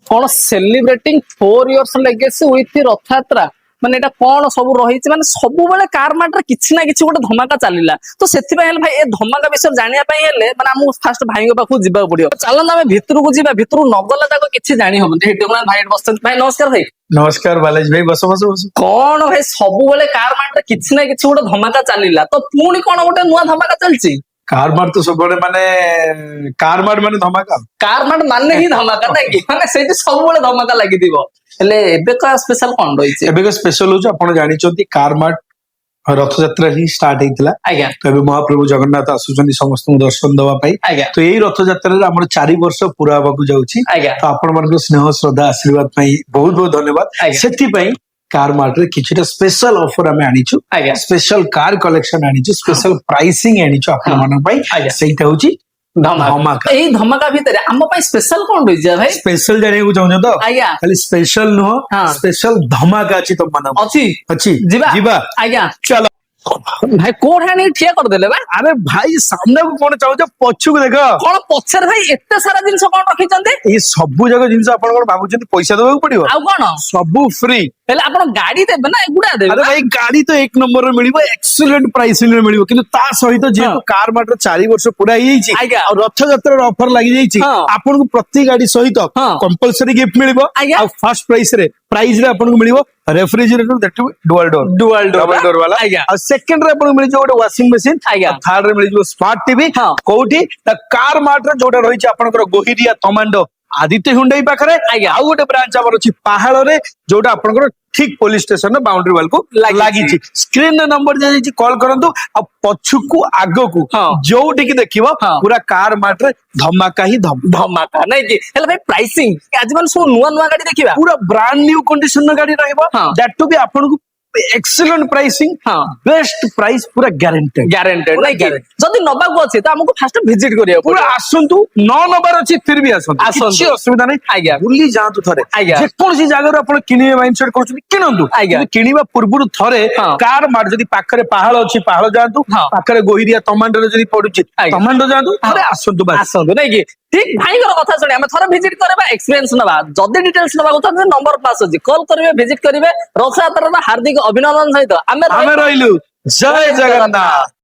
कौन celebrating 4 years legacy with रथ यात्रा माने एटा कौन सब रही माने सब बेले कार मार्ट रे किछि ना किछि गोटे धमाका चलिला तो सेति भाई भाई ए धमाका विषय जानिया पई हेले माने हम फास्ट भाई पाखु जिबा पड़ियो चलन हम भितर को जिबा भितर नगला ताको किछि जानि हम हेटे भाई बसत भाई नमस्कार भाई नमस्कार बालाजी भाई बस बस बस कौन भाई सब बेले कार मार्ट रे किछि ना किछि गोटे धमाका चलिला तो पुणी कौन गोटे नुआ धमाका चलछि कार मार्ट तो सब माने कार मार्ट माने धमाका कार मार्ट माने ही धमाका ना कि माने सेति सब बेले धमाका लागि दिबो हेले एबे का स्पेशल कोन रहिছে एबे का स्पेशल हो आपण जानि चोंती कार मार्ट रथ यात्रा ही स्टार्ट हेतिला आज्ञा तो एबे महाप्रभु जगन्नाथ आसुचंदी समस्त दर्शन दवा पाई आज्ञा तो एई रथ यात्रा रे हमर 4 वर्ष पूरा होबाकू जाउची आज्ञा तो आपण मानको स्नेह श्रद्धा आशीर्वाद पाई बहुत बहुत धन्यवाद सेति पाई कार मार्ट रे किछिटा स्पेशल ऑफर हमें आनिछु आज्ञा स्पेशल कार कलेक्शन आनिछु स्पेशल प्राइसिंग आनिछु आपण मानको पाई सेटा होची धमाका एई धमाका भीतर हम पई स्पेशल कोन रहि जा भाई स्पेशल जाने को चाहू तो आज्ञा खाली स्पेशल नो हाँ। स्पेशल धमाका अछि तुम मानो अछि अछि जीवा जीवा आज्ञा चलो भाई कोड हानि ठिया कर देले बा अरे भाई सामने को कोन चाहू पछु को देखो कोन पछर भाई एते सारा जिंस कोन रखि चंदे ये सबु जगह जिंस आपण कोन भाबुचंती पैसा देबा पड़िबो आ कोन सबु फ्री हेले आपण गाड़ी देबे ना एगुडा देबे अरे भाई गाड़ी तो एक नंबर रे मिलिबो एक्सीलेंट प्राइसिंग रे मिलिबो किंतु ता सहित जे कार मार्ट रे 4 वर्ष पूरा ही जाईची आज्ञा और रथ यात्रा रे ऑफर लागि जाईची आपण को प्रति गाड़ी सहित कंपलसरी गिफ्ट मिलिबो और फर्स्ट प्राइस रे प्राइस रे आपण को मिलिबो refrigerator that dual door double door वाला और सेकंड रे आपण को मिल जो गोटे वाशिंग मशीन थर्ड रे मिल जो स्मार्ट टीवी कोठी त कार मार्ट रे जोटा रहिची आपनकर गोहिरिया तमांडो आदित्य हुंडई पाखरे आउ गोटे ब्रांच हमर अछि पहाड़ रे जोटा आपनकर ठीक पुलिस स्टेशन रे बाउंड्री वाल को लागी स्क्रीन रे नंबर जे छी कॉल करंतु आ पछुकू आगकू जोठी की देखिबो पूरा कार मार्ट रे धमाका ही धमाका नै कि हेले भाई प्राइसिंग आज मन सो नुवा नुवा गाड़ी देखिबा पूरा ब्रांड न्यू कंडीशन नो गाड़ी रहइबो दैट टू बी आपन को एक्सीलेंट प्राइसिंग बेस्ट प्राइस पूरा गारंटेड नै कि जदी नबा को अछि त हमको फास्ट विजिट करियो पूरा आसंतु न नंबर अछि फिर भी आसंतु किछि असुविधा नै आज्ञा बुल्ली जातु थरे जे कोन सी जगह रे आपण किनिबे माइंडसेट करछुनी किनंतु आज्ञा किनिबा पूर्वरु थरे कार मार्ट जदी पाखरे पहाड़ अछि पहाड़ जातु पाखरे गोहिरिया टमाटो रे जदी पडुछि टमाटो जातु थरे आसंतु नै कि ठीक भाई को कथा सुने हम थोड़ा विजिट करबा एक्सपीरियंस नबा जदी डिटेल्स नबा को नंबर पास अछि कॉल करिवे विजिट करिवे रथ यात्रा हार्दिक अभिनंदन सहित आमे रहिलु जय जगन्नाथ।